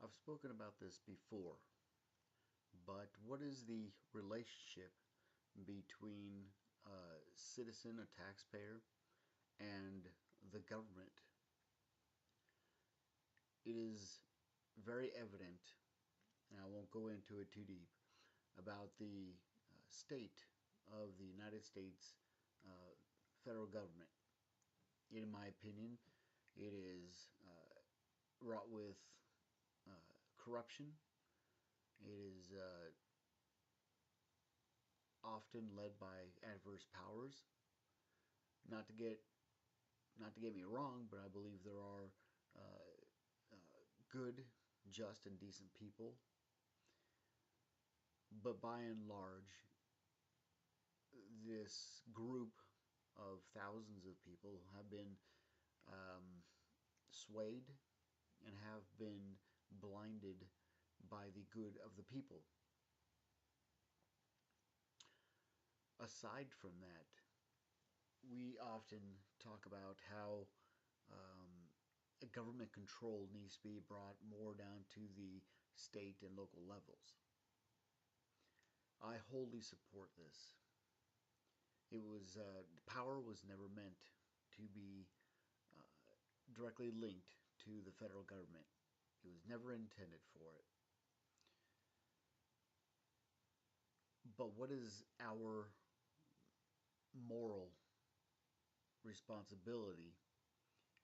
I've spoken about this before, but what is the relationship between a citizen, a taxpayer, and the government? It is very evident, and I won't go into it too deep, about the state of the United States uh, federal government. In my opinion, it is wrought with corruption. It is often led by adverse powers. Not to get not to get me wrong, but I believe there are uh, uh, good, just, and decent people. But by and large, this group of thousands of people have been um, swayed and have been blinded by the good of the people. Aside from that, we often talk about how um, government control needs to be brought more down to the state and local levels. I wholly support this. Power was never meant to be uh, directly linked to the federal government. It was never intended for it. But what is our moral responsibility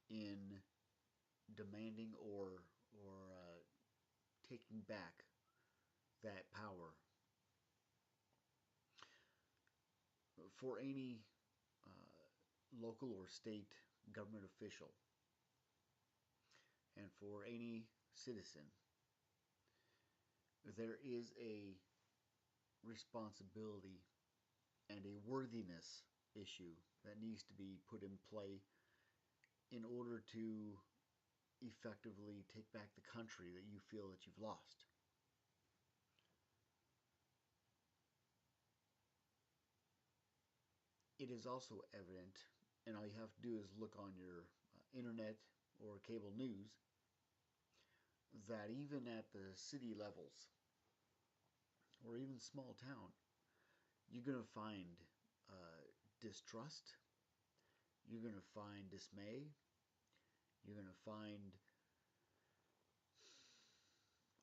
in demanding or taking back that power for any uh, local or state government official and for any citizen? There is a responsibility and a worthiness issue that needs to be put in play in order to effectively take back the country that you feel that you've lost. It is also evident, and all you have to do is look on your internet or cable news, that even at the city levels or even small town, you're going to find uh, distrust, you're going to find dismay, you're going to find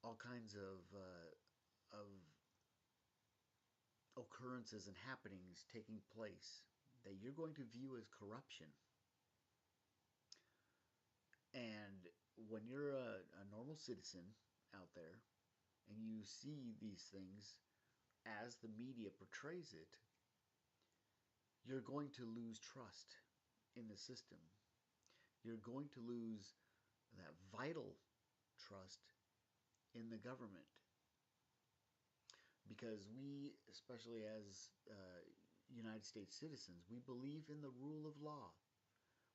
all kinds of occurrences and happenings taking place that you're going to view as corruption. And when you're a normal citizen out there and you see these things as the media portrays it, you're going to lose trust in the system. You're going to lose that vital trust in the government. Because we, especially as United States citizens, we believe in the rule of law.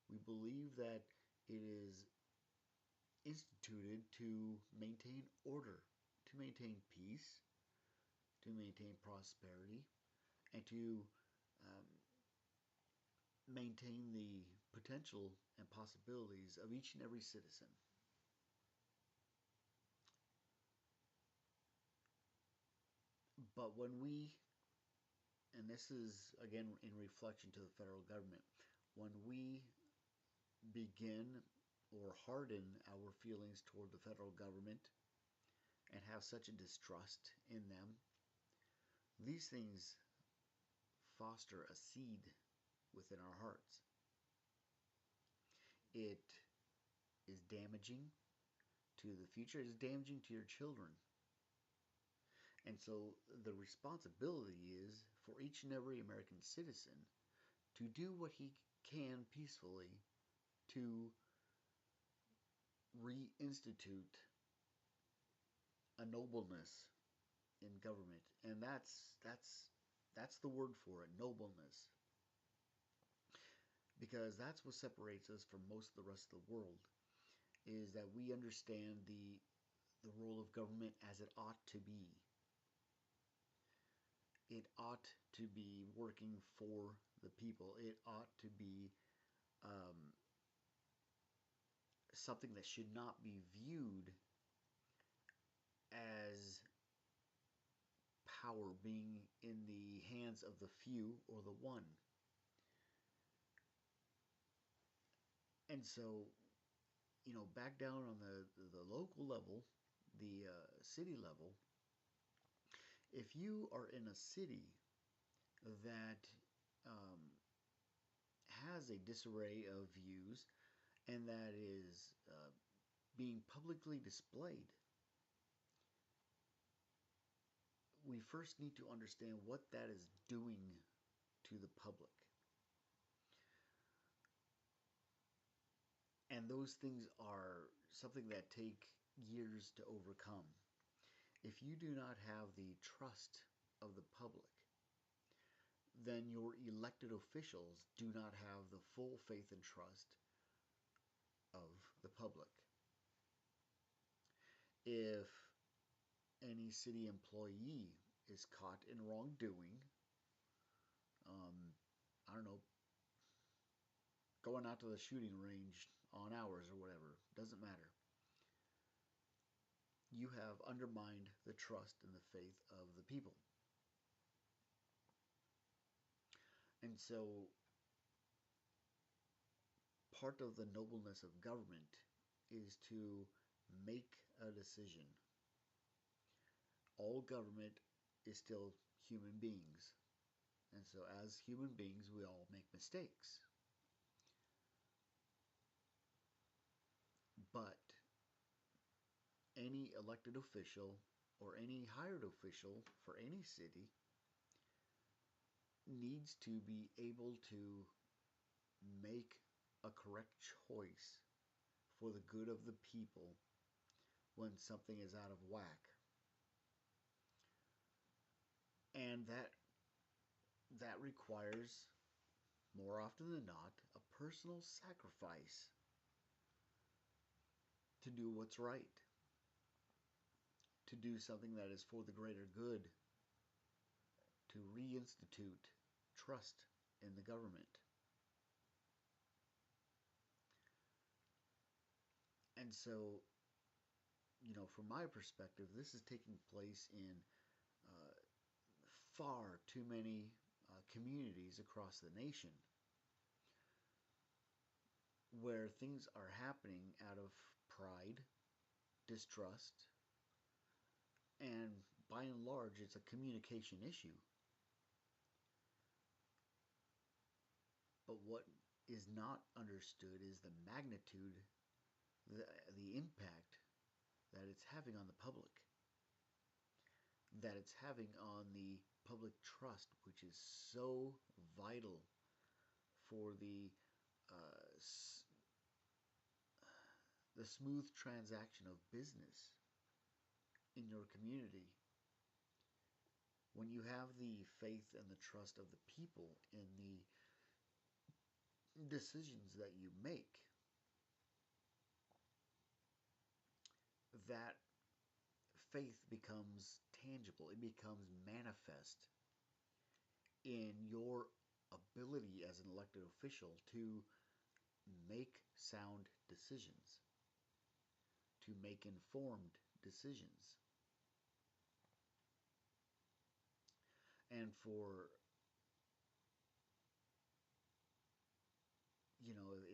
We believe that it is instituted to maintain order, to maintain peace, to maintain prosperity, and to um, maintain the potential and possibilities of each and every citizen. But when we, and this is again in reflection to the federal government, when we begin or harden our feelings toward the federal government and have such a distrust in them, these things foster a seed within our hearts. It is damaging to the future, it is damaging to your children. And so the responsibility is for each and every American citizen to do what he can peacefully to reinstitute a nobleness in government. And that's the word for it, nobleness. Because that's what separates us from most of the rest of the world, is that we understand the role of government as it ought to be. It ought to be working for the people. It ought to be um, something that should not be viewed as power being in the hands of the few or the one. And so, back down on the local level, the city level, if you are in a city that um, has a disarray of views and that is being publicly displayed, we first need to understand what that is doing to the public. And those things are something that take years to overcome. If you do not have the trust of the public, then your elected officials do not have the full faith and trust of the public. If any city employee is caught in wrongdoing, I don't know, going out to the shooting range on hours or whatever, doesn't matter. You have undermined the trust and the faith of the people. And so, part of the nobleness of government is to make a decision. All government is still human beings. And so, as human beings, we all make mistakes. But any elected official or any hired official for any city needs to be able to make a correct choice for the good of the people when something is out of whack. And that requires, more often than not, a personal sacrifice to do what's right, to do something that is for the greater good, to reinstitute trust in the government. And so, from my perspective, this is taking place in uh, far too many communities across the nation where things are happening out of pride, distrust, and by and large, it's a communication issue. But what is not understood is the magnitude, the impact that it's having on the public, that it's having on the public trust, which is so vital for the smooth transaction of business in your community. When you have the faith and the trust of the people in the decisions that you make, that faith becomes tangible. It becomes manifest in your ability as an elected official to make sound decisions, to make informed decisions. And for,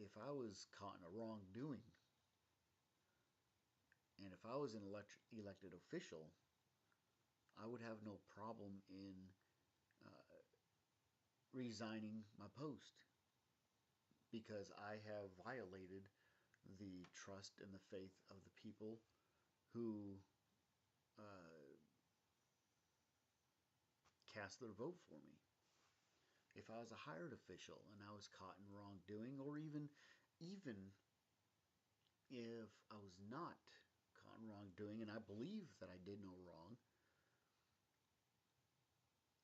if I was caught in a wrongdoing, and if I was an elected official, I would have no problem in uh, resigning my post because I have violated the trust and the faith of the people who cast their vote for me. If I was a hired official and I was caught in wrongdoing, or even if I was not caught in wrongdoing and I believe that I did no wrong,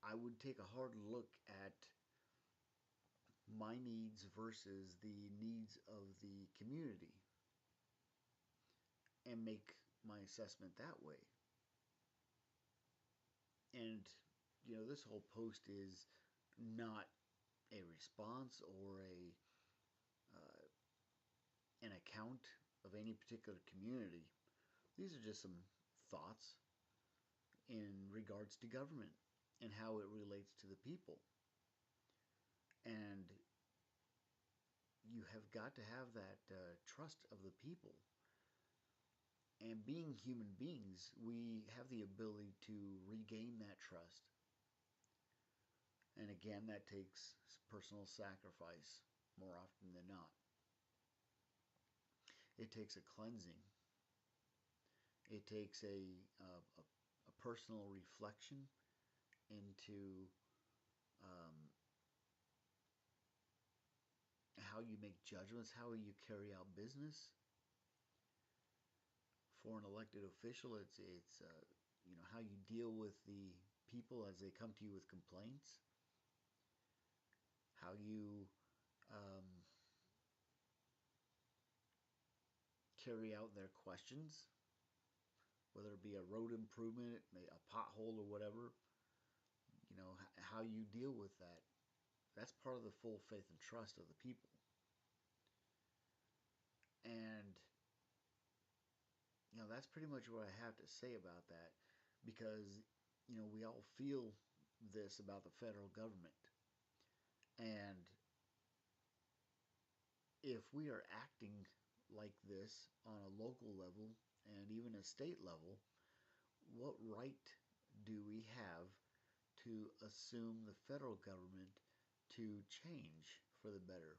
I would take a hard look at my needs versus the needs of the community and make my assessment that way. And, this whole post is not a response or an account of any particular community. These are just some thoughts in regards to government and how it relates to the people. And you have got to have that trust of the people. And being human beings, we have the ability to regain that trust. And again, that takes personal sacrifice more often than not. It takes a cleansing. It takes a personal reflection into how you make judgments, how you carry out business. For an elected official, it's how you deal with the people as they come to you with complaints, how you carry out their questions, whether it be a road improvement, a pothole, or whatever. How you deal with that. That's part of the full faith and trust of the people. And that's pretty much what I have to say about that, because we all feel this about the federal government. And if we are acting like this on a local level and even a state level, what right do we have to assume the federal government to change for the better?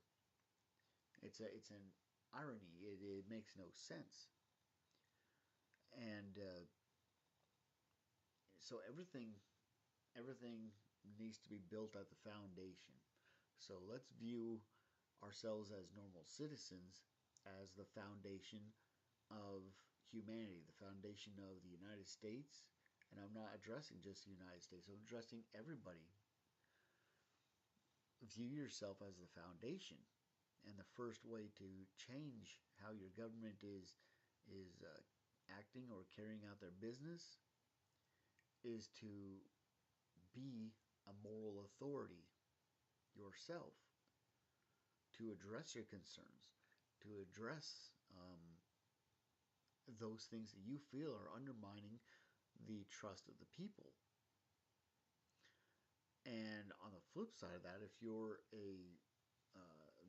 It's an irony. It makes no sense. And so everything needs to be built at the foundation. So let's view ourselves as normal citizens as the foundation of humanity, the foundation of the United States. And I'm not addressing just the United States, I'm addressing everybody. View yourself as the foundation. And the first way to change how your government is acting or carrying out their business is to be a moral authority yourself, to address your concerns, to address those things that you feel are undermining the trust of the people. And on the flip side of that, if you're a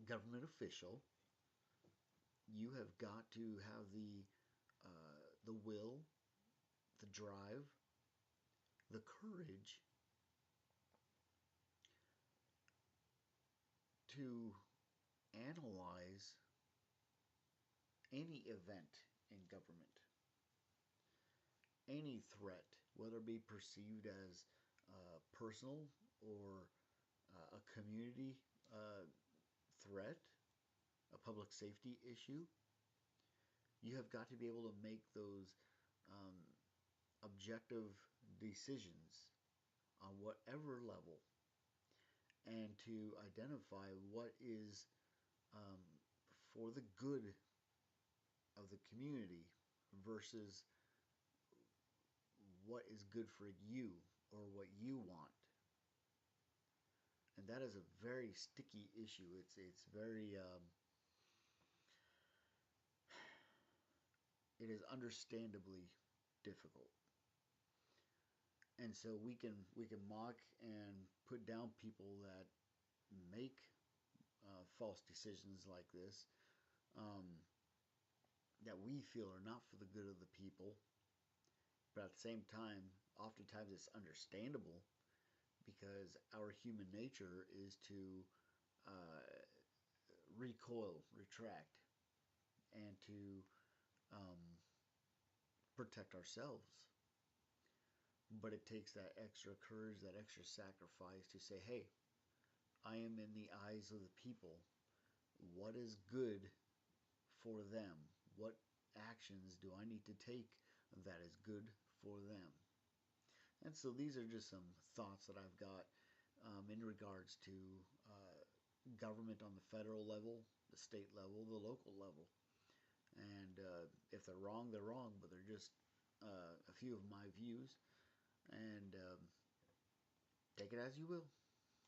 government official, you have got to have the will, the drive, the courage to analyze any event in government, any threat, whether it be perceived as personal or a community threat, a public safety issue. You have got to be able to make those objective decisions on whatever level, and to identify what is for the good of the community versus what is good for you or what you want. And that is a very sticky issue. It's very it is understandably difficult. And so we can mock and put down people that make false decisions like this, that we feel are not for the good of the people. But at the same time, oftentimes it's understandable, because our human nature is to recoil, retract, and to protect ourselves. But it takes that extra courage, that extra sacrifice to say, hey, I am in the eyes of the people. What is good for them? What actions do I need to take that is good for them? And so these are just some thoughts that I've got in regards to government on the federal level, the state level, the local level. And if they're wrong, they're wrong, but they're just a few of my views. And take it as you will.